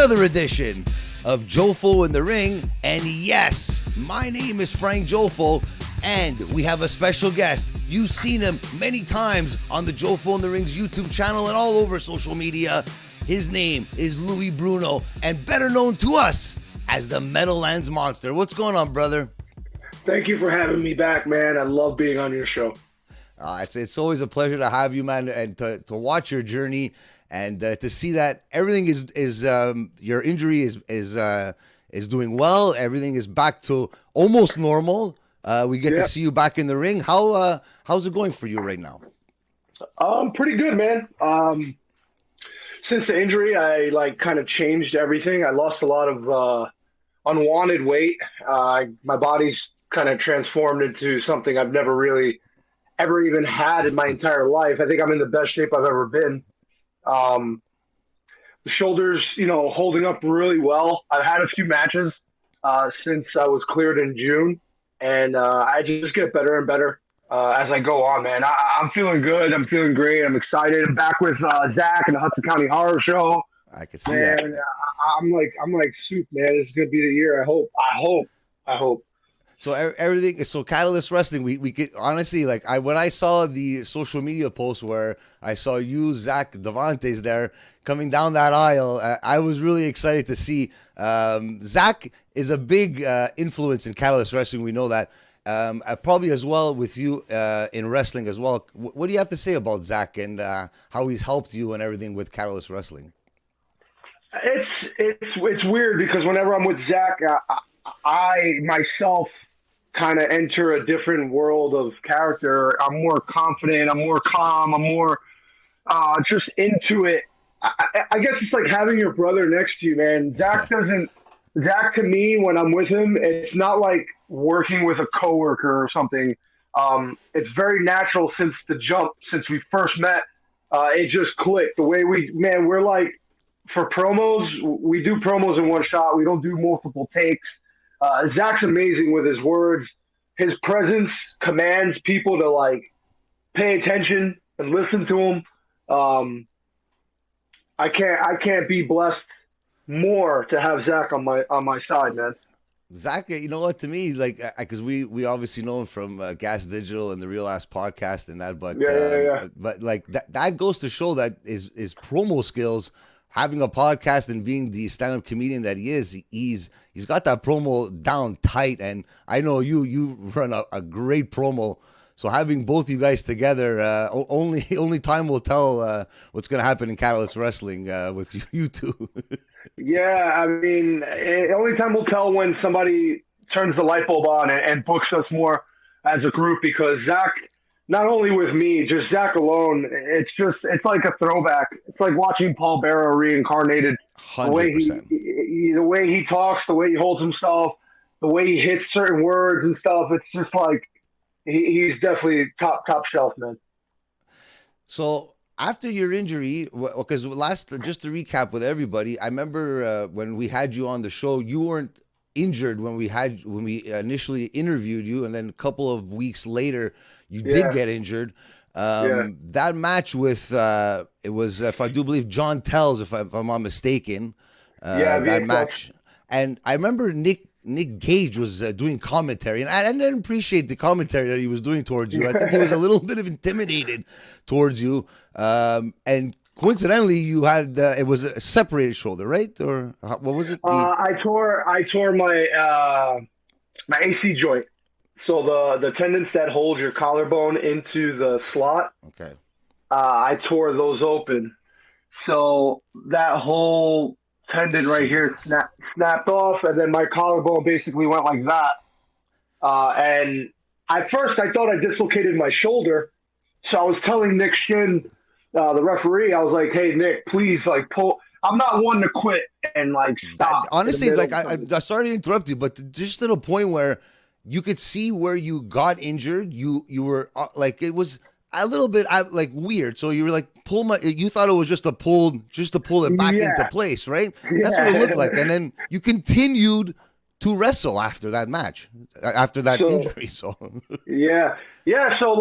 another edition of Jofo in the Ring. And yes, my name is Frank Jofo, and we have a special guest. You've seen him many times on the Jofo in the Ring's YouTube channel and all over social media. His name is Louis Bruno, and better known to us as the Meadowlands Monster. What's going on, brother? Thank you for having me back, man. I love being on your show. It's always a pleasure to have you, man, and to watch your journey and to see that everything is your injury is doing well. Everything is back to almost normal. We get to see you back in the ring. How's it going for you right now? Pretty good, man. Since the injury, I kind of changed everything. I lost a lot of unwanted weight. My body's kind of transformed into something I've never really ever even had in my entire life. I think I'm in the best shape I've ever been. The shoulders, holding up really well. I've had a few matches since I was cleared in June, and I just get better and better as I go on, man. I'm feeling good. I'm feeling great. I'm excited. I'm back with Zach and the Hudson County Horror Show. I can see that. I'm like soup, man. This is gonna be the year. I hope. So everything. So Catalyst Wrestling. We could honestly, when I saw the social media post where I saw you, Zach, Devante's there coming down that aisle, I was really excited to see. Zach is a big influence in Catalyst Wrestling. We know that. Probably as well with you in wrestling as well. What do you have to say about Zach and how he's helped you and everything with Catalyst Wrestling? It's weird because whenever I'm with Zach, I myself kind of enter a different world of character. I'm more confident. I'm more calm. I'm more just into it. I guess it's like having your brother next to you, man. Zach to me, when I'm with him, it's not like working with a coworker or something. It's very natural since the jump, since we first met. It just clicked. The way we're like, for promos, we do promos in one shot. We don't do multiple takes. Zach's amazing with his words. His presence commands people to pay attention and listen to him. I can't be blessed more to have Zach on my side, man. Zach, you know what? To me, because we obviously know him from Gas Digital and the Real Ass Podcast and that, but but that goes to show that his promo skills, having a podcast and being the stand-up comedian that he is, he's got that promo down tight. And I know you run a great promo. So having both you guys together, only time will tell what's going to happen in Catalyst Wrestling with you two. Yeah, I mean, only time will tell when somebody turns the light bulb on and books us more as a group, because Zach, not only with me, just Zach alone, it's like a throwback. It's like watching Paul Bearer reincarnated. 100%. The way he talks, the way he holds himself, the way he hits certain words and stuff. It's just like he's definitely top shelf, man. So after your injury, because just to recap with everybody, I remember when we had you on the show, you weren't injured when we initially interviewed you, and then a couple of weeks later, you did get injured. That match with it was, if I do believe, John Tells, if I'm not mistaken. That match, and I remember Nick Gage was doing commentary, and I didn't appreciate the commentary that he was doing towards you. I think he was a little bit of intimidated towards you. And coincidentally, you had it was a separated shoulder, right? Or what was it? I tore my my AC joint. So the tendons that hold your collarbone into the slot. Okay. I tore those open. So that whole tendon right here snapped off, and then my collarbone basically went like that. And at first I thought I dislocated my shoulder. So I was telling Nick Shin, the referee, I was like, "Hey Nick, please pull." I'm not one to quit and stop. Honestly, I sorry to interrupt you, but just to the point where you could see where you got injured. You were it was a little bit weird. So you were you thought it was just to pull it back into place, right? That's what it looked like. And then you continued to wrestle after that match, after that injury. So yeah. So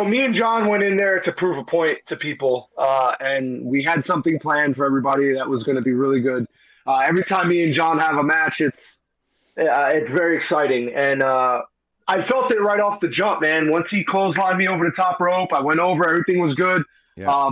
me and John went in there to prove a point to people, and we had something planned for everybody that was going to be really good. Every time me and John have a match, it's very exciting. And I felt it right off the jump, man. Once he clotheslined me over the top rope, I went over. Everything was good. Yeah.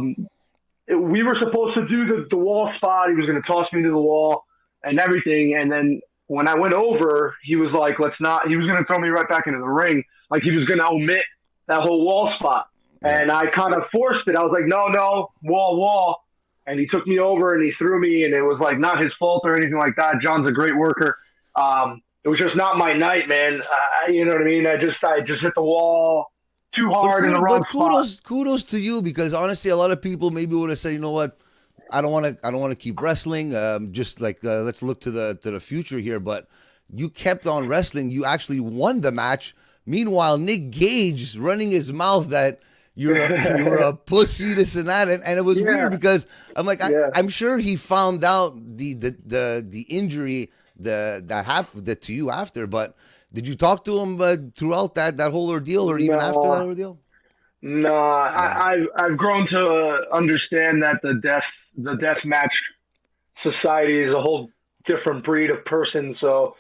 We were supposed to do the wall spot. He was going to toss me to the wall and everything. And then when I went over, he was like, let's not. He was going to throw me right back into the ring. Like he was going to omit that whole wall spot. Yeah. And I kind of forced it. I was like, no, wall. And he took me over and he threw me. And it was like not his fault or anything like that. John's a great worker. It was just not my night, man. You know what I mean? I just hit the wall too hard in the wrong spot. Kudos to you, because honestly, a lot of people maybe would have said, you know what, I don't want to keep wrestling. Just like let's look to the future here. But you kept on wrestling. You actually won the match. Meanwhile, Nick Gage running his mouth that you're a pussy, this and that, and it was weird because I'm like, I'm sure he found out the injury that happened to you after, but did you talk to him throughout that whole ordeal, or even after that ordeal? No, I've grown to understand that the death match society is a whole different breed of person. So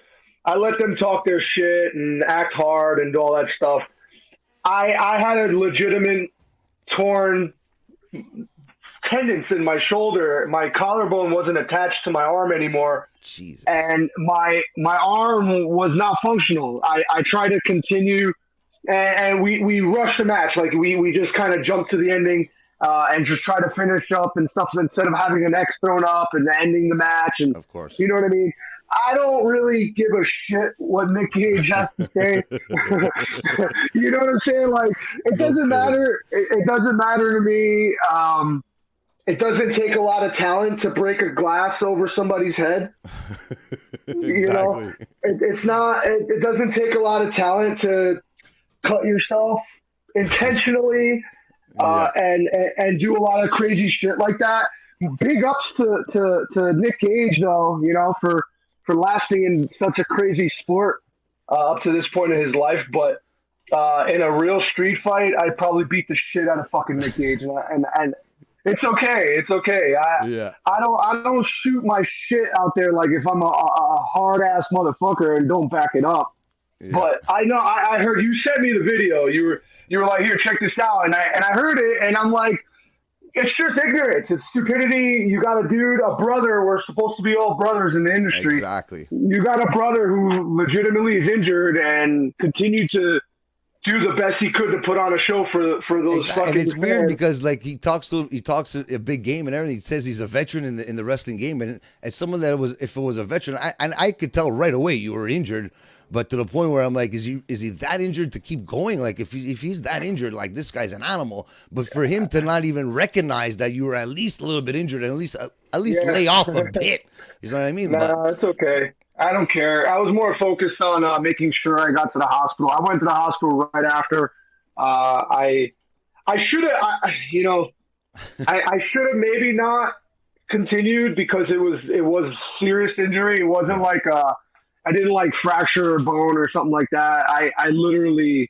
I let them talk their shit and act hard and do all that stuff. I had a legitimate torn tendons in my shoulder. My collarbone wasn't attached to my arm anymore. Jesus. And my arm was not functional. I tried to continue, and we rushed the match. Like we just kind of jumped to the ending and just try to finish up and stuff instead of having an X thrown up and ending the match. And of course, you know what I mean. I don't really give a shit what Nick Gage has to say. You know what I'm saying? Like it doesn't matter. It doesn't matter to me. It doesn't take a lot of talent to break a glass over somebody's head. Exactly. You know, it's not. It doesn't take a lot of talent to cut yourself intentionally and do a lot of crazy shit like that. Big ups to Nick Gage, though. You know, for lasting in such a crazy sport up to this point in his life. But in a real street fight, I'd probably beat the shit out of fucking Nick Gage, and it's okay. It's okay. I don't shoot my shit out there like if I'm a hard ass motherfucker and don't back it up. Yeah. But I know I heard you sent me the video. You were like, here, check this out, and I heard it, and I'm like, it's just ignorance. It's stupidity. You got a dude, a brother. We're supposed to be all brothers in the industry. Exactly. You got a brother who legitimately is injured and continued to do the best he could to put on a show for those fucking. And it's fans. weird because like he talks a big game and everything. He says he's a veteran in the wrestling game, and someone that was, if it was a veteran, I could tell right away you were injured. But to the point where I'm like, is he that injured to keep going? Like if he's that injured, like this guy's an animal. But for him to not even recognize that you were at least a little bit injured, and at least lay off a bit, you know what I mean? No, it's okay. I don't care. I was more focused on making sure I got to the hospital. I went to the hospital right after. I should have, I should have maybe not continued because it was serious injury. It wasn't like I didn't like fracture a bone or something like that. I literally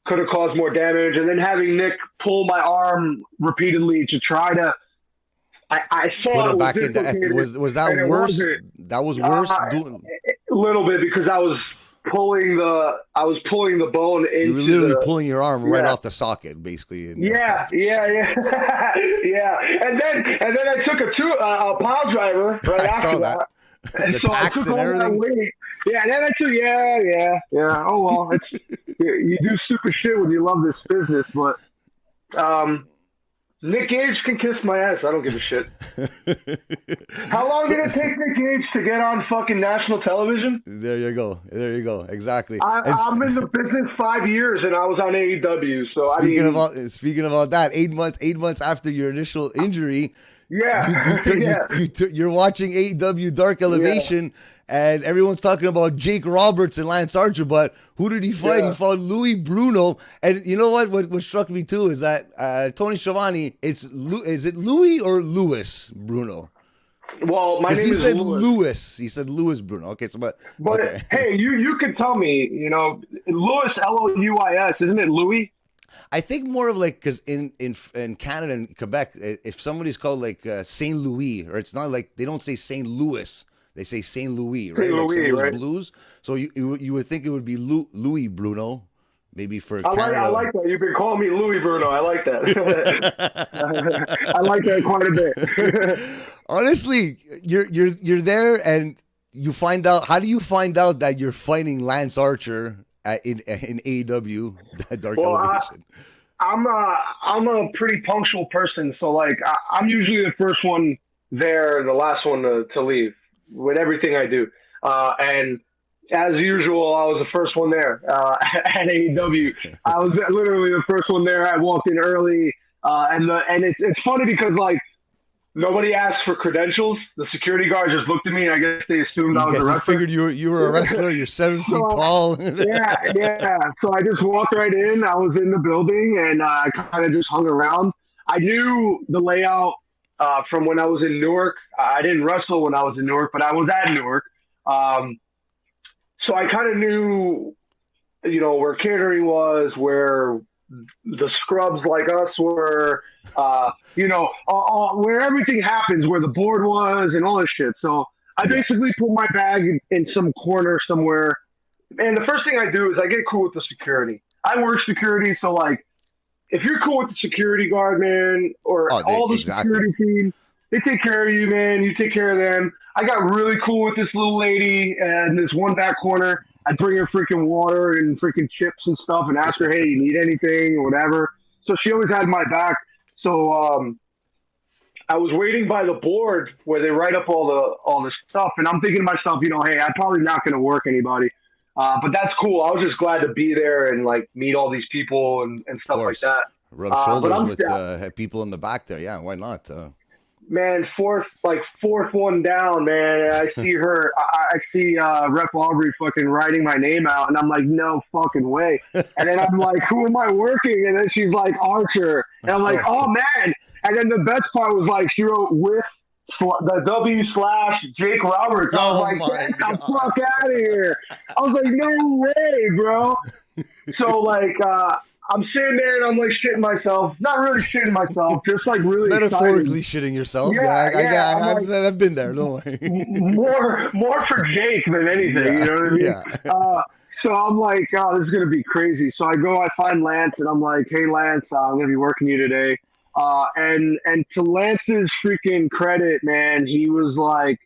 could have caused more damage. And then having Nick pull my arm repeatedly to try to, I saw put it back in. Was that worse? That was worse. A little bit because I was pulling the bone into. You were literally pulling your arm right off the socket, basically. Yeah. Yeah. And then I took a pile driver right after that. And the so I took all that weight. Yeah, and then I took, yeah. Oh, well, it's you do stupid shit when you love this business, but Nick Gage can kiss my ass. I don't give a shit. How long did it take Nick Gage to get on fucking national television? There you go. Exactly. I'm in the business 5 years, and I was on AEW. So speaking about that, 8 months after your initial injury. Yeah. You're watching AEW Dark Elevation, and everyone's talking about Jake Roberts and Lance Archer, but who did he fight? He fought Louis Bruno, and you know what struck me too is that Tony Schiavone, is it Louis or Louis Bruno? Well, my name is Louis. He said Louis Bruno. Okay, so but okay. Hey, you could tell me, Louis, Louis, isn't it Louis? I think more of like because in Canada and Quebec, if somebody's called like Saint Louis, or it's not like they don't say Saint Louis, they say Saint Louis, right? St. Like Saint Louis, Louis right? Blues. So you would think it would be Louis Bruno, maybe for I Canada. like that. You've been calling me Louis Bruno. I like that. I like that quite a bit. Honestly, you're there and you find out. How do you find out that you're fighting Lance Archer in AEW Dark Well, Elevation? I'm a pretty punctual person, so like I'm usually the first one there, the last one to leave with everything I do. And as usual, I was the first one there at AEW. I was literally the first one there. I walked in early, and it's funny because like nobody asked for credentials. The security guard just looked at me, and I guess they assumed I was a He wrestler. figured you were a wrestler. You're 7 feet So, tall. yeah. So I just walked right in. I was in the building, and I kind of just hung around. I knew the layout from when I was in Newark. I didn't wrestle when I was in Newark, but I was at Newark. So I kind of knew, where catering was, where the scrubs like us were, where everything happens, where the board was and all this shit. So I basically put my bag in some corner somewhere. And the first thing I do is I get cool with the security. I work security, so like, if you're cool with the security guard, man, or all the security team, they take care of you, man. You take care of them. I got really cool with this little lady in this one back corner. I'd bring her freaking water and freaking chips and stuff and ask her, hey, you need anything or whatever. So she always had my back. So I was waiting by the board where they write up all the stuff, and I'm thinking to myself, hey, I'm probably not going to work anybody. But that's cool. I was just glad to be there and like meet all these people and stuff like that. Rub shoulders with people in the back there. Yeah, why not? Man, fourth one down, man. I see her. I see Rep Aubrey fucking writing my name out, and I'm like, no fucking way. And then I'm like, who am I working? And then she's like, Archer. And I'm like, oh man. And then the best part was like, she wrote with the W/Jake Roberts. I was like, get the fuck out of here. I was like, no way, bro. So like, I'm sitting there and I'm like shitting myself. Not really shitting myself, just like really metaphorically excited. Shitting yourself. Yeah, I've been there. Don't worry. More for Jake than anything. You know what I mean? Yeah. So I'm like, oh, this is gonna be crazy. So I find Lance and I'm like, hey Lance, I'm gonna be working you today. And to Lance's freaking credit, man, he was like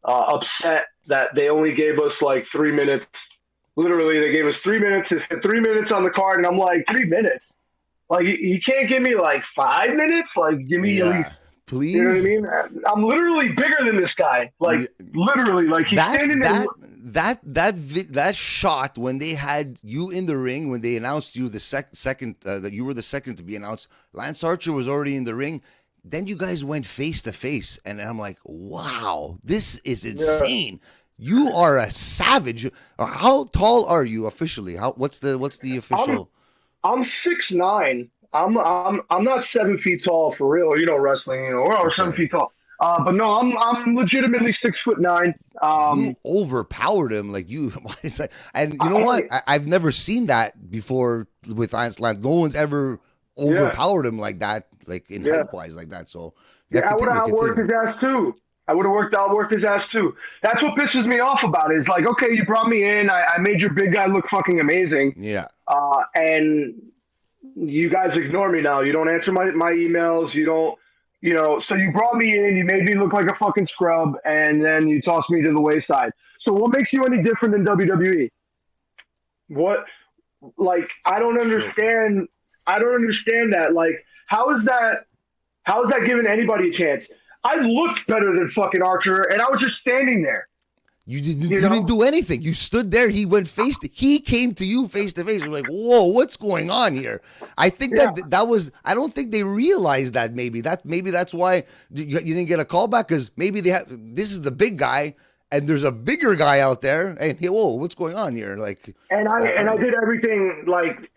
upset that they only gave us like 3 minutes. Literally, they gave us 3 minutes. It said 3 minutes on the card, and I'm like, 3 minutes? Like, you can't give me like 5 minutes? Like, give me at least, please. You know what I mean? I'm literally bigger than this guy. Like, literally, like he's standing there. That shot when they had you in the ring, when they announced you the second that you were the second to be announced, Lance Archer was already in the ring. Then you guys went face to face, and I'm like, wow, this is insane. Yeah. You are a savage. How tall are you officially? What's the official? I'm 6'9". I'm not 7 feet tall for real. Wrestling. We're 7 feet tall. But no, I'm legitimately 6'9". You overpowered him, like you. And you know what? I've never seen that before with Lance. Like no one's ever overpowered him like that, like in height wise like that. So I would have outworked his ass too. I would have outworked his ass too. That's what pisses me off about it. It's like, okay, you brought me in. I made your big guy look fucking amazing. Yeah. And you guys ignore me now. You don't answer my emails. You don't, so you brought me in. You made me look like a fucking scrub. And then you tossed me to the wayside. So what makes you any different than WWE? What, like, I don't understand. I don't understand that. Like, how is that giving anybody a chance? I looked better than fucking Archer, and I was just standing there. You didn't do anything. You stood there. He came to you face to face. You're like, whoa, what's going on here? I think that was. I don't think they realized that. Maybe that's why you didn't get a call back, because maybe this is the big guy, and there's a bigger guy out there, and whoa, what's going on here? Like, and I did everything like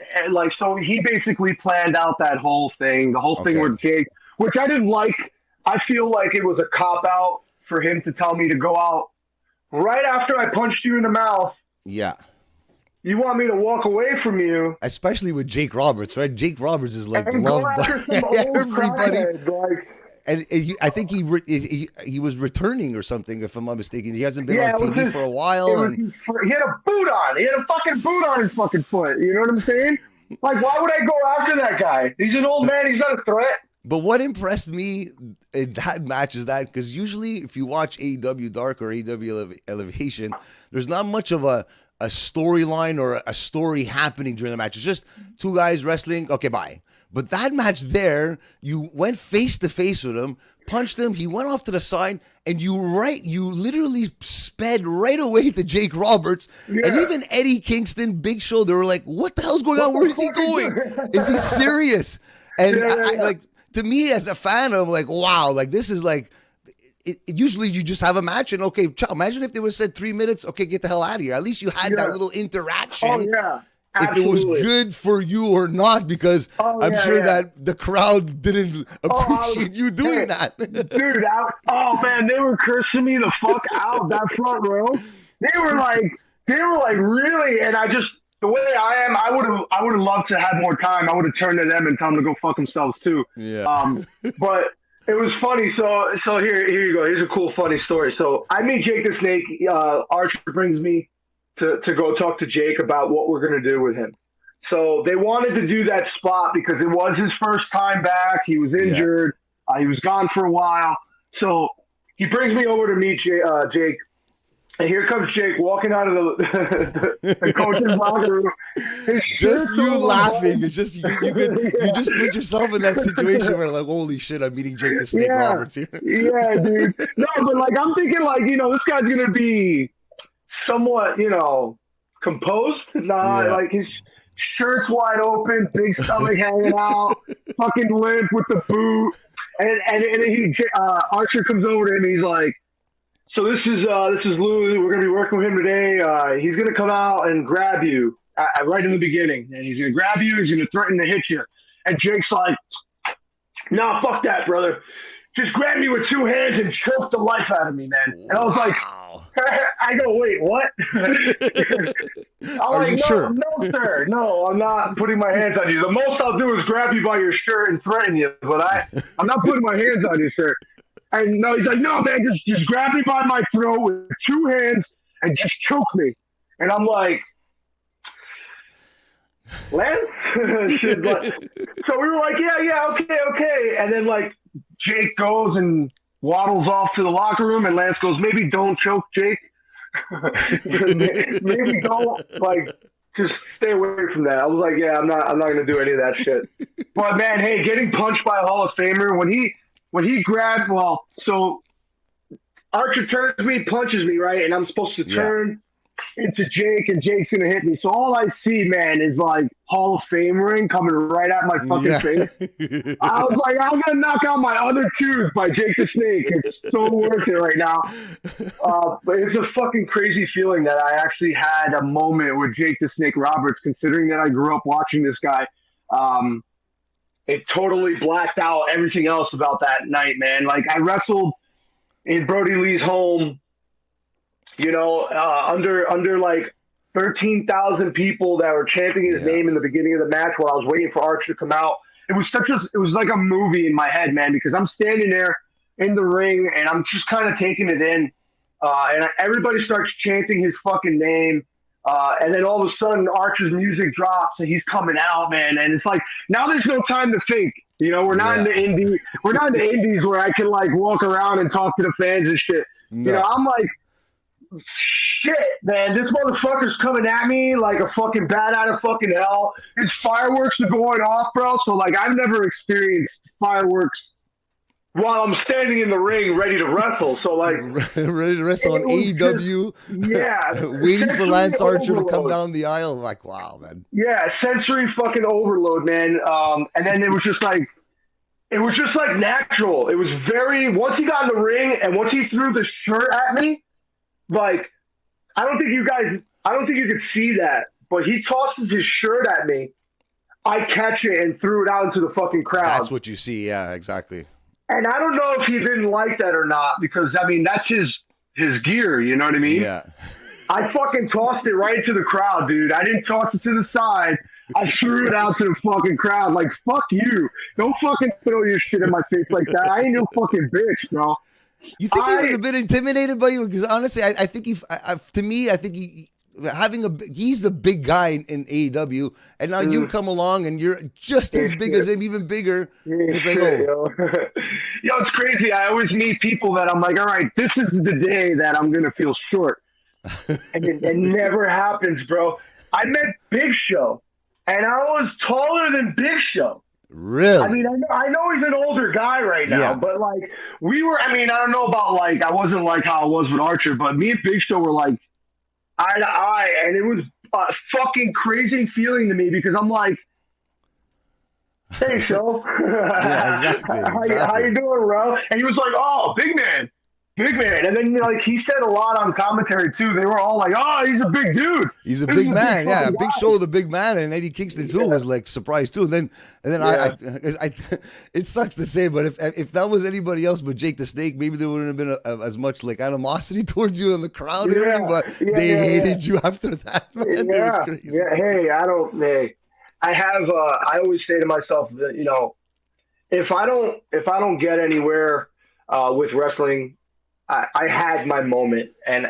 so. He basically planned out that whole thing, the whole thing with Jake, which I didn't like. I feel like it was a cop-out for him to tell me to go out right after I punched you in the mouth. Yeah. You want me to walk away from you, especially with Jake Roberts, right? Jake Roberts is like and loved go by after some old everybody. crackhead, like. And I think he was returning or something, if I'm not mistaken. He hasn't been on Yeah, TV for a while. he had a boot on. He had a fucking boot on his fucking foot. You know what I'm saying? Like, why would I go after that guy? He's an old man. He's not a threat. But what impressed me in that match is that, because usually if you watch AEW Dark or AEW Elevation, there's not much of a storyline or a story happening during the match. It's just two guys wrestling. Okay, bye. But that match there, you went face to face with him, punched him, he went off to the side, and you literally sped right away to Jake Roberts. Yeah. And even Eddie Kingston, Big Show, they were like, what the hell's going on? Where is he going? Is he serious? And like, to me as a fan, I'm like, wow, like this is like, usually you just have a match and okay, imagine if they would have said 3 minutes, okay, get the hell out of here. At least you had that little interaction. Oh, yeah. Absolutely. If it was good for you or not, because I'm sure that the crowd didn't appreciate you doing that. Dude, man, they were cursing me the fuck out, that front row. They were like really, and the way I am, I would have loved to have more time. I would have turned to them and told them to go fuck themselves too. Yeah. But it was funny. So here you go. Here's a cool, funny story. So I meet Jake the Snake. Archer brings me to go talk to Jake about what we're going to do with him. So they wanted to do that spot because it was his first time back. He was injured. Yeah. He was gone for a while. So he brings me over to meet Jake. And here comes Jake walking out of the coach's locker room. Just you laughing. It's just you just put yourself in that situation where like, holy shit, I'm meeting Jake the Snake Roberts here. Yeah, dude. No, but like I'm thinking like, this guy's gonna be somewhat, composed. Like his shirt's wide open, big stomach hanging out, fucking limp with the boot. And Archer comes over to him. He's like, so this is Lou. We're gonna be working with him today. He's gonna come out and grab you right in the beginning, and he's gonna grab you. He's gonna threaten to hit you. And Jake's like, "No, fuck that, brother. Just grab me with two hands and choke the life out of me, man." And I was like, I go, wait, what? I'm like, sure? No, sir. No, I'm not putting my hands on you. The most I'll do is grab you by your shirt and threaten you, but I'm not putting my hands on you, sir. And no, he's like, no, man, just grab me by my throat with two hands and just choke me. And I'm like, Lance? So we were like, yeah, okay. And then like Jake goes and waddles off to the locker room, and Lance goes, maybe don't choke Jake. Maybe don't, like, just stay away from that. I was like, yeah, I'm not gonna do any of that shit. But man, hey, getting punched by a Hall of Famer when he grabbed, so Archer turns me, punches me, right? And I'm supposed to turn into Jake, and Jake's going to hit me. So all I see, man, is like Hall of Fame ring coming right at my fucking face. I was like, I'm going to knock out my other tooth by Jake the Snake. It's so worth it right now. But it's a fucking crazy feeling that I actually had a moment with Jake the Snake Roberts, considering that I grew up watching this guy. It totally blacked out everything else about that night, man. Like, I wrestled in Brody Lee's home, under like 13,000 people that were chanting his name in the beginning of the match while I was waiting for Archer to come out. It was like a movie in my head, man, because I'm standing there in the ring and I'm just kind of taking it in. And everybody starts chanting his fucking name. And then all of a sudden Archer's music drops and he's coming out, man. And it's like, now there's no time to think. We're not in the indie. We're not in the indies where I can like walk around and talk to the fans and shit. No. I'm like, shit, man, this motherfucker's coming at me like a fucking bat out of fucking hell. His fireworks are going off, bro. So like, I've never experienced fireworks while I'm standing in the ring ready to wrestle. So like, ready to wrestle on AEW. Waiting for Lance Archer to come down the aisle. Like, wow, man. Yeah, sensory fucking overload, man. And then it was just like natural. It was once he got in the ring and once he threw the shirt at me, like, I don't think you could see that, but he tosses his shirt at me. I catch it and threw it out into the fucking crowd. That's what you see. Yeah, exactly. And I don't know if he didn't like that or not, because I mean, that's his gear, you know what I mean? Yeah. I fucking tossed it right to the crowd, dude. I didn't toss it to the side. I threw it out to the fucking crowd. Like, fuck you. Don't fucking throw your shit in my face like that. I ain't no fucking bitch, bro. You think he was a bit intimidated by you? Because honestly, I think I think he's the big guy in AEW, and now you come along and you're just as big as him, even bigger. It's like, yo, it's crazy. I always meet people that I'm like, all right, this is the day that I'm gonna feel short, and it never happens, bro. I met Big Show, and I was taller than Big Show. Really? I mean, I know he's an older guy right now, but like I don't know about I wasn't like how I was with Archer, but me and Big Show were like eye to eye, and it was a fucking crazy feeling to me because I'm like, hey, Show. Yeah, exactly. How you doing, bro? And he was like, oh, big man. And then he said a lot on commentary too. They were all like, oh, he's a big dude. He's a big man. Yeah, Big Show, the big man, and Eddie Kingston too was like surprised too. And then I it sucks to say, but if that was anybody else but Jake the Snake, maybe there wouldn't have been as much animosity towards you in the crowd and everything. But they hated you after that, man. It was crazy. Yeah. Hey, I always say to myself that if I don't get anywhere with wrestling, I had my moment, and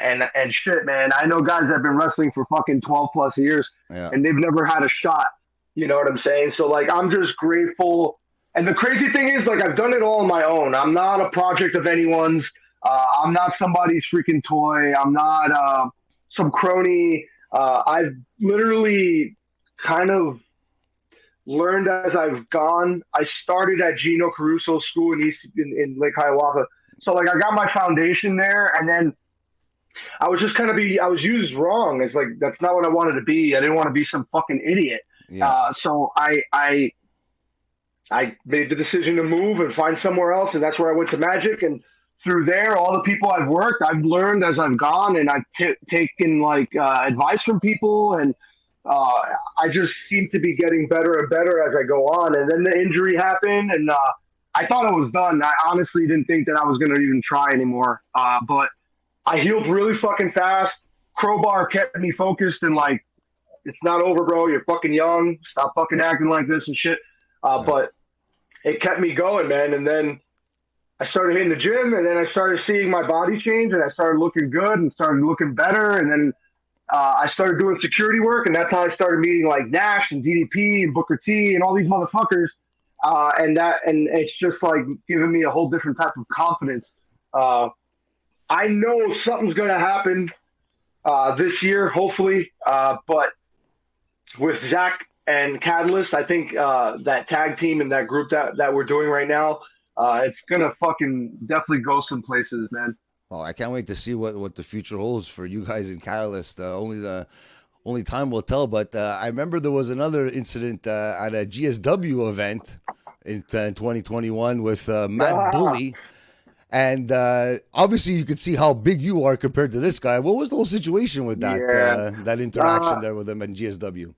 shit, man. I know guys that have been wrestling for fucking 12 plus years, and they've never had a shot. You know what I'm saying? So I'm just grateful. And the crazy thing is, I've done it all on my own. I'm not a project of anyone's. I'm not somebody's freaking toy. I'm not some crony. I've literally kind of learned as I've gone. I started at Gino Caruso's school in Lake Hiawatha. So I got my foundation there, and then I was just I was used wrong. It's that's not what I wanted to be. I didn't want to be some fucking idiot. Yeah. So I made the decision to move and find somewhere else, and that's where I went to Magic. And through there, all the people I've worked, I've learned as I've gone, and I've taken advice from people, and I just seem to be getting better and better as I go on. And then the injury happened, and I thought it was done. I honestly didn't think that I was going to even try anymore. But I healed really fucking fast. Crowbar kept me focused and it's not over, bro. You're fucking young. Stop fucking acting like this and shit. But it kept me going, man. And then I started hitting the gym, and then I started seeing my body change, and I started looking good and started looking better. And then I started doing security work, and that's how I started meeting Nash and DDP and Booker T and all these motherfuckers. And it's just giving me a whole different type of confidence. I know something's going to happen this year, hopefully. But with Zach and Catalyst, I think that tag team and that group that we're doing right now, it's going to fucking definitely go some places, man. Oh, I can't wait to see what the future holds for you guys in Catalyst. Only time will tell. But I remember there was another incident at a GSW event in 2021 with Matt Bully. And obviously you could see how big you are compared to this guy. What was the whole situation with that that interaction there with him and GSW?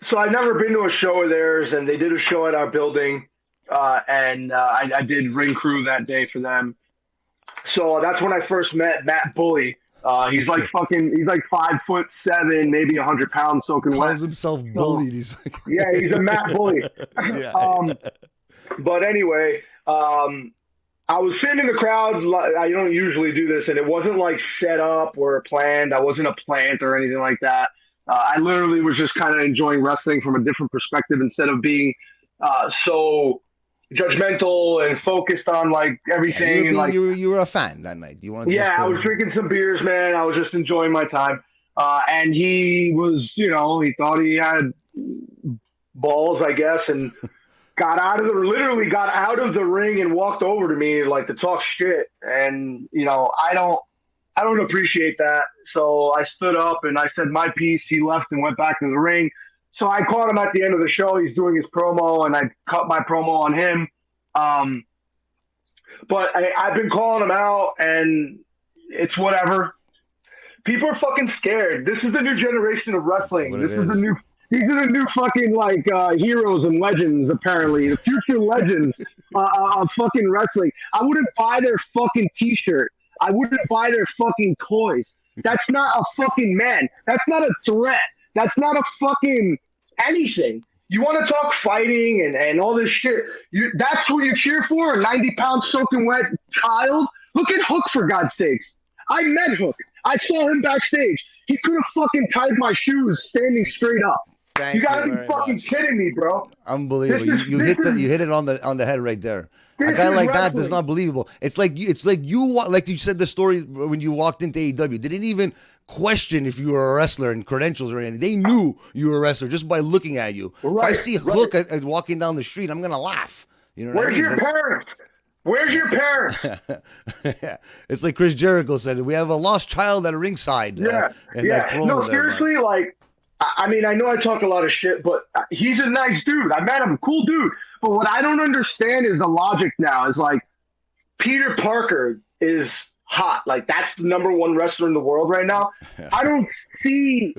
So I've never been to a show of theirs, and they did a show at our building. And I did ring crew that day for them. So that's when I first met Matt Bully. He's he's 5'7", maybe 100 pounds soaking wet. Calls himself bullied. He's he's a Matt Bully. But anyway, I was sitting in the crowd. I don't usually do this, and it wasn't set up or planned. I wasn't a plant or anything like that. I literally was just kind of enjoying wrestling from a different perspective instead of being so judgmental and focused on everything. You were a fan that night. You wanted I was drinking some beers, man. I was just enjoying my time. And he was, he thought he had balls, I guess, and literally got out of the ring and walked over to me to talk shit. And I don't appreciate that. So I stood up and I said my piece. He left and went back to the ring. So I caught him at the end of the show. He's doing his promo, and I cut my promo on him. But I've been calling him out, and it's whatever. People are fucking scared. This is the new generation of wrestling. These are the new fucking heroes and legends, apparently. The future legends of fucking wrestling. I wouldn't buy their fucking T-shirt. I wouldn't buy their fucking toys. That's not a fucking man. That's not a threat. That's not a fucking anything. You want to talk fighting and all this shit? That's who you cheer for? A 90-pound soaking wet child? Look at Hook, for God's sakes. I met Hook. I saw him backstage. He could have fucking tied my shoes standing straight up. You gotta be fucking kidding me, bro. Unbelievable. You hit it on the head right there. A guy like that is not believable. It's like you said the story when you walked into AEW. They didn't even question if you were a wrestler and credentials or anything. They knew you were a wrestler just by looking at you. Right, if I see Hook walking down the street, I'm gonna laugh. You know what I mean? Where's your parents? Where's your parents? It's like Chris Jericho said, we have a lost child at a ringside. Yeah. No, seriously, like, I mean, I know I talk a lot of shit, but he's a nice dude. I met him, cool dude. But what I don't understand is the logic now is like, Peter Parker is hot. Like, that's the number one wrestler in the world right now. I don't see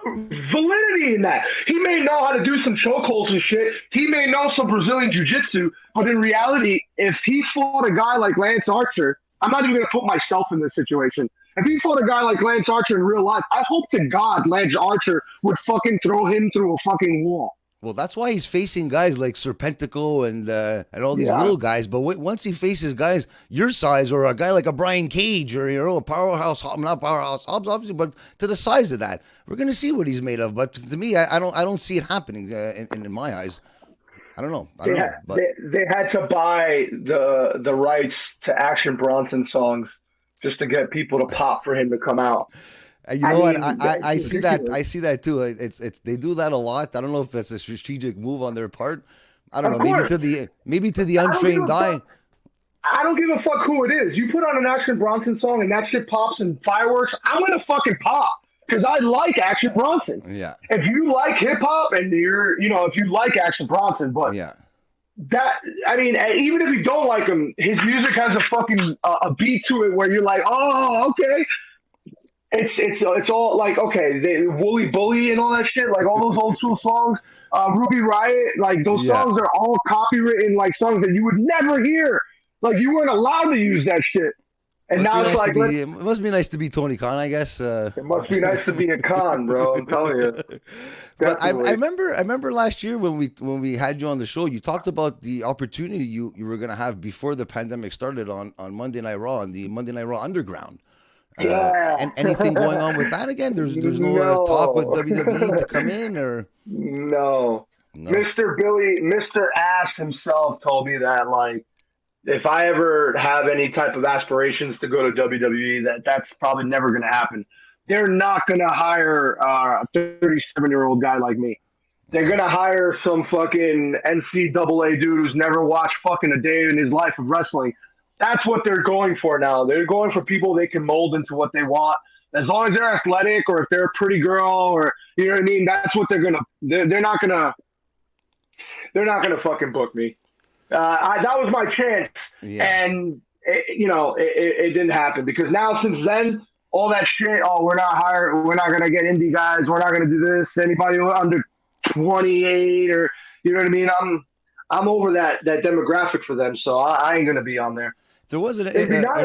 validity in that. He may know how to do some chokeholds and shit. He may know some Brazilian jiu-jitsu, but in reality, if he fought a guy like Lance Archer, I'm not even going to put myself in this situation. If he fought a guy like Lance Archer in real life, I hope to God Lance Archer would fucking throw him through a fucking wall. Well, that's why he's facing guys like Serpentico and all these little guys. But once he faces guys your size, or a guy like a Brian Cage, or a powerhouse, not powerhouse Hobbs, obviously, but to the size of that, we're gonna see what he's made of. But to me, I don't see it happening in my eyes. I don't know. They had to buy the rights to Action Bronson songs just to get people to pop for him to come out. You know what? I see that. I see that too. It's they do that a lot. I don't know if that's a strategic move on their part. I don't know. Maybe to the untrained eye. I don't give a fuck who it is. You put on an Action Bronson song and that shit pops and fireworks, I'm gonna fucking pop because I like Action Bronson. Yeah. If you like hip hop and if you like Action Bronson, but yeah. That, I mean, even if you don't like him, his music has a fucking a beat to it where you're like, oh, okay. It's all like, okay, Wooly Bully and all that shit, like all those old school songs, Ruby Riot, like those songs are all copywritten, like songs that you would never hear. Like you weren't allowed to use that shit. And now it's like, it must be nice to be Tony Khan, I guess. It must be nice to be a Khan, bro. I'm telling you. But I remember last year when we had you on the show, you talked about the opportunity you were going to have before the pandemic started on Monday Night Raw, on the Monday Night Raw Underground. And anything going on with that again? There's no talk with WWE to come in, or no. Mr. Ass himself told me that, like, if I ever have any type of aspirations to go to WWE, that's probably never going to happen. They're not going to hire a 37-year-old guy like me. They're going to hire some fucking NCAA dude who's never watched fucking a day in his life of wrestling. That's what they're going for now. They're going for people they can mold into what they want. As long as they're athletic, or if they're a pretty girl, or you know what I mean, that's what they're gonna. They're not gonna fucking book me. That was my chance, and it didn't happen because now since then, all that shit. Oh, we're not gonna get indie guys. We're not gonna do this. Anybody under 28, or you know what I mean. I'm over that demographic for them, so I ain't gonna be on there. If there was an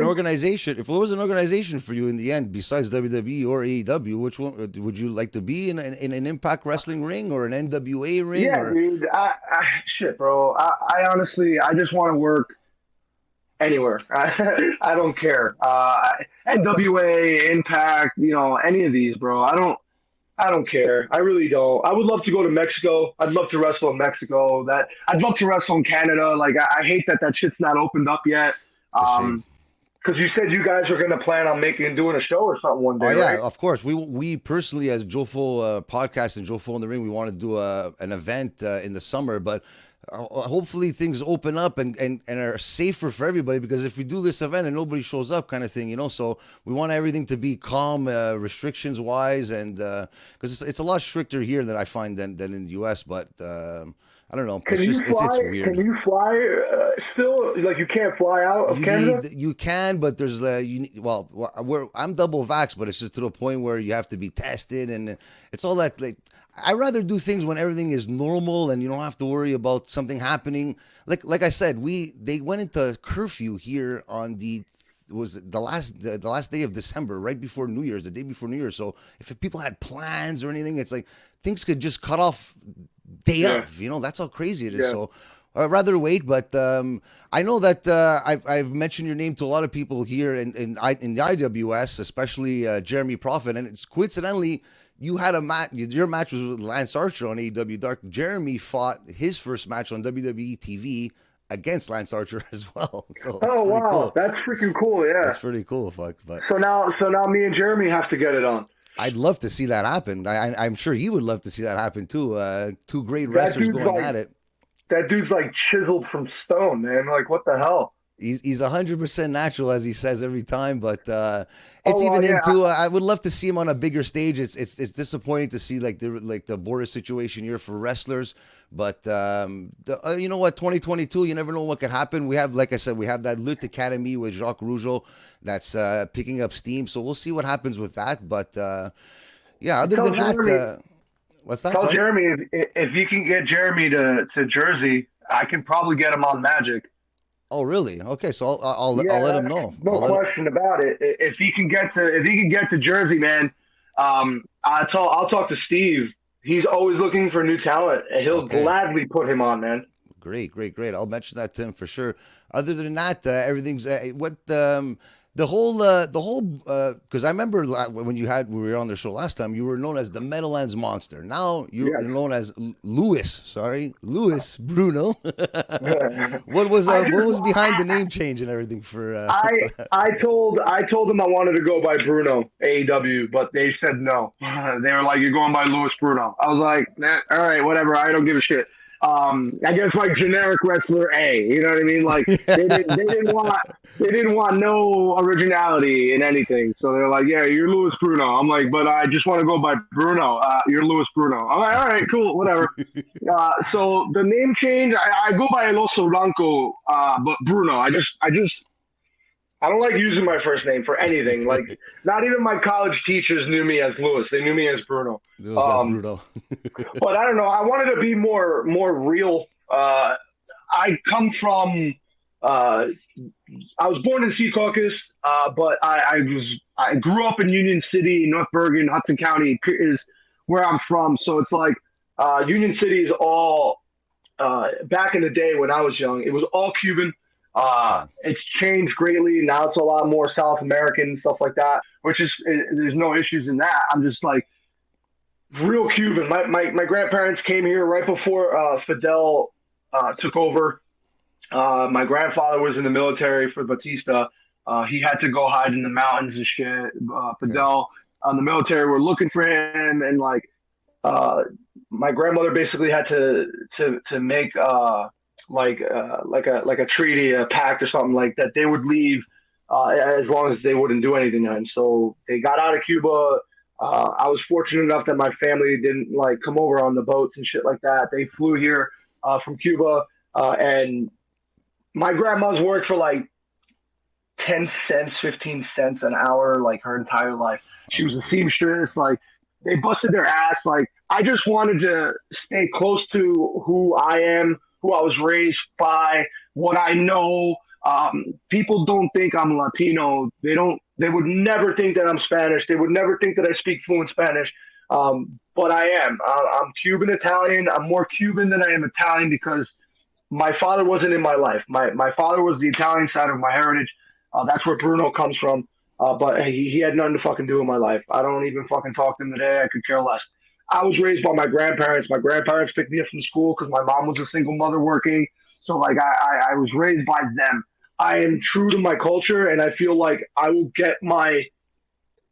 organization, if there was an organization for you in the end, besides WWE or AEW, which one would you like to be in an Impact Wrestling ring or an NWA ring? Yeah, dude. Shit, bro. I honestly, I just want to work anywhere. I don't care. NWA, Impact, any of these, bro. I don't care. I really don't. I would love to go to Mexico. I'd love to wrestle in Mexico. I'd love to wrestle in Canada. Like, I hate that shit's not opened up yet. Because you said you guys were going to plan on doing a show or something one day. Oh yeah, right? Of course. We personally, as Jofo podcast and Jofo in the Ring, we want to do an event in the summer, but hopefully things open up and are safer for everybody, because if we do this event and nobody shows up, kind of thing, so we want everything to be calm, restrictions wise, and because it's a lot stricter here than I find than in the US, but I don't know. It's weird. Can you fly still? Like, you can't fly out of Canada? You can, but there's I'm double vaxxed, but it's just to the point where you have to be tested, and it's all that. Like, I'd rather do things when everything is normal and you don't have to worry about something happening. Like I said, they went into curfew here on the was the last day of December, right before New Year's, the day before New Year's. So if people had plans or anything, it's like things could just cut off day of. That's how crazy it is. So I'd rather wait, but I know that I've mentioned your name to a lot of people here in the IWS, especially Jeremy Prophet, and it's coincidentally you had a match. Your match was with Lance Archer on AEW Dark. Jeremy fought his first match on WWE TV against Lance Archer as well. So oh wow, cool. That's freaking cool. Yeah, that's pretty cool. Fuck, but so now me and Jeremy have to get it on. I'd love to see that happen. I'm sure he would love to see that happen too. Two great wrestlers going at it. That dude's like chiseled from stone, man. Like, what the hell? He's 100% natural, as he says every time. But it's him too. I would love to see him on a bigger stage. It's disappointing to see like the border situation here for wrestlers. But you know what? 2022, you never know what could happen. We have, like I said, we have that Lutte Academie with Jacques Rougeau that's picking up steam. So we'll see what happens with that. But yeah, other than that. What's that? Tell Jeremy if you can get Jeremy to Jersey, I can probably get him on Magic. Oh, really? Okay, so I'll let him know. No question about it. If he can get to Jersey, man, I'll talk to Steve. He's always looking for new talent, and he'll gladly put him on, man. Great. I'll mention that to him for sure. Other than that, everything's the whole because I remember when we were on the show last time, you were known as the Meadowlands Monster. Now you're known as Louis Bruno. What was behind the name change and everything for? I told them I wanted to go by Bruno AEW, but they said no. They were like, "You're going by Louis Bruno." I was like, "All right, whatever. I don't give a shit." I guess like generic wrestler A, you know what I mean? Like they didn't want no originality in anything. So they're like, yeah, you're Louis Bruno. I'm like, but I just want to go by Bruno. You're Louis Bruno. I'm like, all right, cool, whatever. So the name change, I go by El Oso Blanco, but Bruno. I don't like using my first name for anything. Like, not even my college teachers knew me as Louis. They knew me as Bruno. Bruno. But I don't know. I wanted to be more real. I come from. I was born in Secaucus, but I grew up in Union City, North Bergen, Hudson County is where I'm from. So it's like Union City is all back in the day when I was young. It was all Cuban. It's changed greatly. Now it's a lot more South American, stuff like that, which is, there's no issues in that. I'm just like real Cuban. My grandparents came here right before Fidel took over. My grandfather was in the military for Batista. He had to go hide in the mountains and shit. Fidel, the military were looking for him, and like my grandmother basically had to make like a treaty, a pact or something like that. They would leave as long as they wouldn't do anything to him. So they got out of Cuba. I was fortunate enough that my family didn't like come over on the boats and shit like that. They flew here from Cuba, and my grandma's worked for like 10 cents, 15 cents an hour, like her entire life. She was a seamstress. Like they busted their ass. Like I just wanted to stay close to who I am, who I was raised by, what I know. People don't think I'm Latino. They would never think that I'm Spanish. They would never think that I speak fluent Spanish. But I am. I'm Cuban Italian. I'm more Cuban than I am Italian because my father wasn't in my life. My father was the Italian side of my heritage. That's where Bruno comes from. But he had nothing to fucking do in my life. I don't even fucking talk to him today. I could care less. I was raised by my grandparents. My grandparents picked me up from school because my mom was a single mother working. So like I was raised by them. I am true to my culture, and I feel like I will get my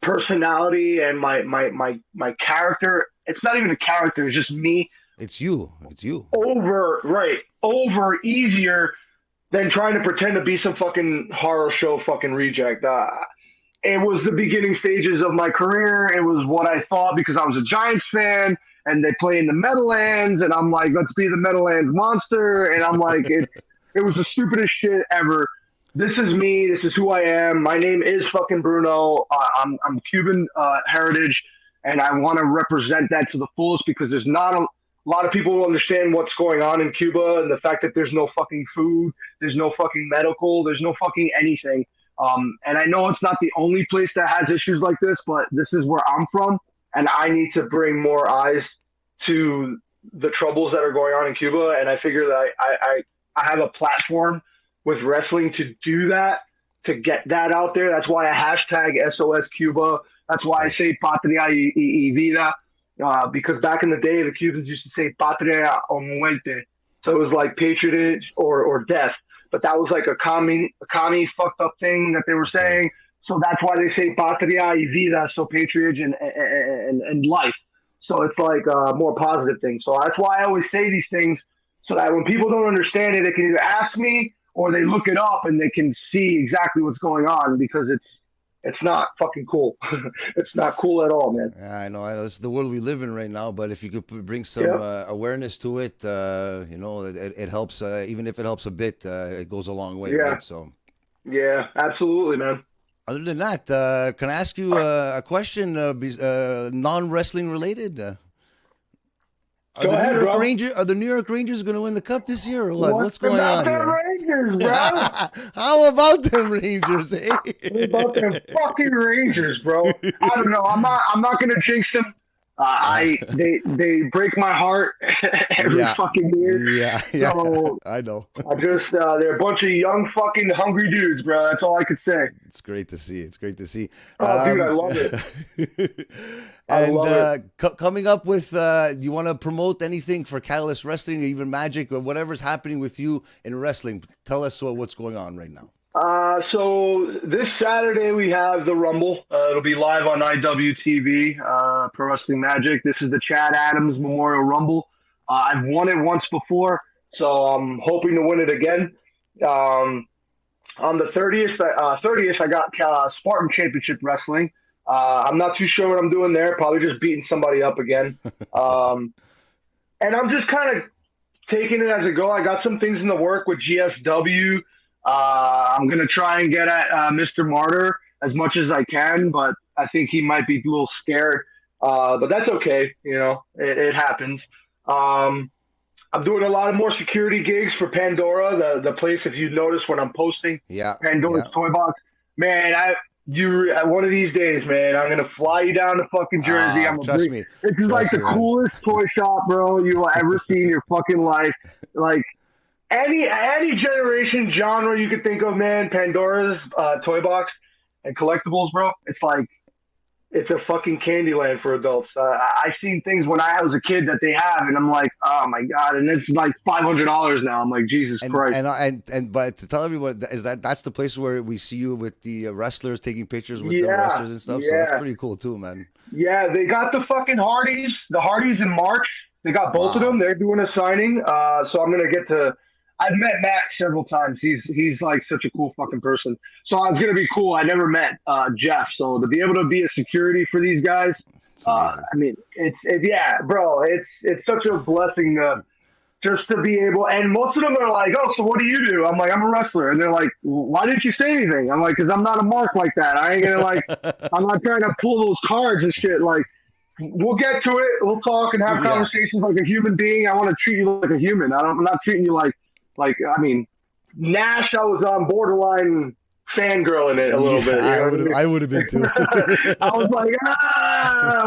personality and my character. It's not even a character. It's just me. It's you. Over easier than trying to pretend to be some fucking horror show fucking reject. It was the beginning stages of my career. It was what I thought because I was a Giants fan and they play in the Meadowlands, and I'm like, let's be the Meadowlands monster. And I'm like, it was the stupidest shit ever. This is me. This is who I am. My name is fucking Bruno. I'm Cuban heritage, and I want to represent that to the fullest because there's not a lot of people who understand what's going on in Cuba and the fact that there's no fucking food, there's no fucking medical, there's no fucking anything. And I know it's not the only place that has issues like this, but this is where I'm from, and I need to bring more eyes to the troubles that are going on in Cuba. And I figure that I have a platform with wrestling to do that, to get that out there. That's why I hashtag SOS Cuba. That's why I say Patria y Vida, because back in the day, the Cubans used to say Patria o Muerte. So it was like patronage or death. But that was like a commie fucked up thing that they were saying. So that's why they say Patria y Vida, so patronage and life. So it's like a more positive thing. So that's why I always say these things, so that when people don't understand it, they can either ask me or they look it up and they can see exactly what's going on, because it's not fucking cool. It's not cool at all, man. Yeah, I know. It's the world we live in right now. But if you could bring some awareness to it, it helps. Even if it helps a bit, it goes a long way. Right? So. Yeah, absolutely, man. Other than that, can I ask you a question, non-wrestling related? Are the New York Rangers going to win the cup this year, or what? What's going on here? Rangers, bro? How about them Rangers? Eh? What about them fucking Rangers, bro? I don't know. I'm not going to jinx them. They break my heart every fucking year. Yeah, so I know. They're a bunch of young fucking hungry dudes, bro. That's all I could say. It's great to see. Oh, dude, I love it. Coming up with, do you want to promote anything for Catalyst Wrestling or even Magic or whatever's happening with you in wrestling? Tell us what's going on right now. So this Saturday we have the Rumble. It'll be live on IWTV, Pro Wrestling Magic. This is the Chad Adams Memorial Rumble. I've won it once before, so I'm hoping to win it again. On the 30th, I got Spartan Championship Wrestling. I'm not too sure what I'm doing there. Probably just beating somebody up again. And I'm just kind of taking it as a go. I got some things in the work with GSW. I'm going to try and get at Mr. Martyr as much as I can, but I think he might be a little scared. But that's okay. It happens. I'm doing a lot of more security gigs for Pandora, the place, if you notice when I'm posting. Pandora's Toy Box. Man, one of these days, man, I'm going to fly you down to fucking Jersey. Trust me. This is like the coolest toy shop, bro, you will ever see in your fucking life. Like, any generation genre you could think of, man, Pandora's Toy Box and collectibles, bro. It's a fucking candy land for adults. I've seen things when I was a kid that they have, and I'm like, oh my god! And it's like $500 now. I'm like, Jesus Christ! But to tell everyone that's the place where we see you with the wrestlers taking pictures with the wrestlers and stuff. So that's pretty cool too, man. Yeah, they got the fucking Hardys. The Hardys in March. They got both of them. They're doing a signing. So I'm gonna get to. I've met Max several times. He's like such a cool fucking person. So it's gonna be cool. I never met Jeff, so to be able to be a security for these guys, I mean, it's such a blessing just to be able. And most of them are like, "Oh, so what do you do?" I'm like, "I'm a wrestler," and they're like, "Why didn't you say anything?" I'm like, "Cause I'm not a mark like that. I ain't gonna I'm not trying to pull those cards and shit. Like, we'll get to it. We'll talk and have conversations like a human being. I want to treat you like a human. I'm not treating you like I mean, Nash, I was on borderline fangirling it a little bit. I would have been too. I was like,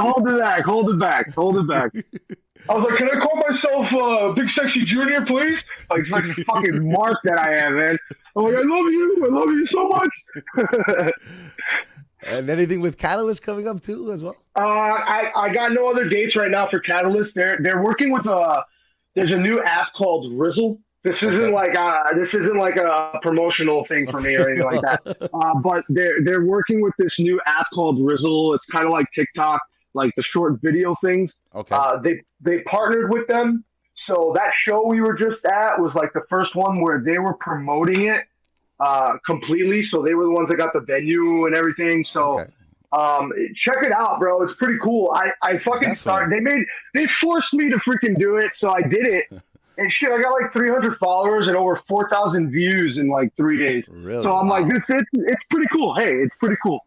hold it back. I was like, can I call myself Big Sexy Junior, please? Like, it's like a fucking mark that I am, man. I'm like, I love you so much. And anything with Catalyst coming up too, as well? I got no other dates right now for Catalyst. They're working with there's a new app called Rizzle. This isn't like a promotional thing for me or anything like that. But they're working with this new app called Rizzle. It's kind of like TikTok, like the short video things. Okay. They partnered with them. So that show we were just at was like the first one where they were promoting it completely. So they were the ones that got the venue and everything. So check it out, bro. It's pretty cool. I fucking started. They forced me to freaking do it, so I did it. And shit, I got like 300 followers and over 4,000 views in like 3 days. Really? So I'm like, it's pretty cool. Hey, it's pretty cool.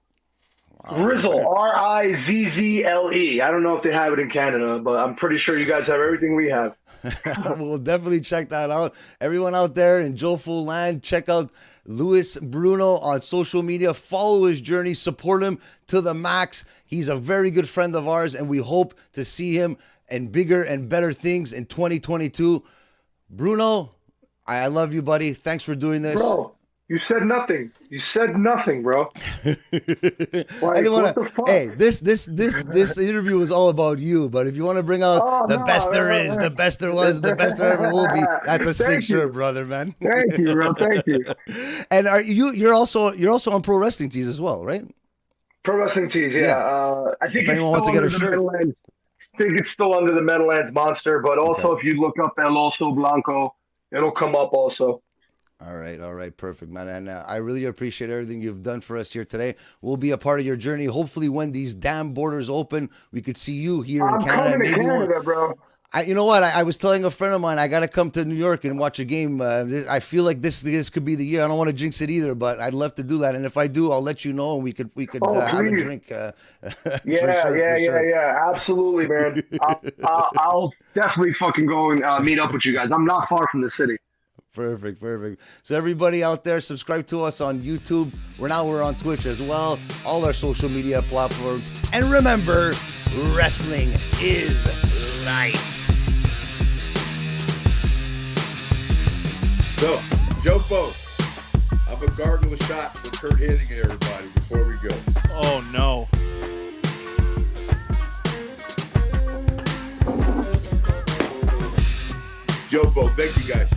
Wow. Rizzle, Rizzle. I don't know if they have it in Canada, but I'm pretty sure you guys have everything we have. We'll definitely check that out. Everyone out there in Jofo land, check out Luis Bruno on social media. Follow his journey, support him to the max. He's a very good friend of ours, and we hope to see him in bigger and better things in 2022. Bruno, I love you, buddy. Thanks for doing this. Bro, you said nothing. You said nothing, bro. Like, what the fuck? Hey, this interview was all about you, but if you want to bring out the best there is, the best there was, the best there ever will be, that's a sick shirt, brother, man. Thank you, bro. Thank you. And you're also on Pro Wrestling Tees as well, right? Pro Wrestling Tees, yeah. I think if anyone wants to get a shirt. I think it's still under the Meadowlands Monster, but also if you look up El Oso Blanco, it'll come up also. All right, perfect, man. And I really appreciate everything you've done for us here today. We'll be a part of your journey. Hopefully, when these damn borders open, we could see you here in Canada. I'm coming to Canada, bro. You know what? I was telling a friend of mine I got to come to New York and watch a game. I feel like this could be the year. I don't want to jinx it either, but I'd love to do that. And if I do, I'll let you know, and we could have a drink. Yeah. Absolutely, man. I'll definitely fucking go and meet up with you guys. I'm not far from the city. Perfect. So everybody out there, subscribe to us on YouTube. We're on Twitch as well. All our social media platforms. And remember, wrestling is life. So, Jofo, I'm a gargle a shot for Kurt Hennig and everybody before we go. Oh, no. Jofo, thank you guys.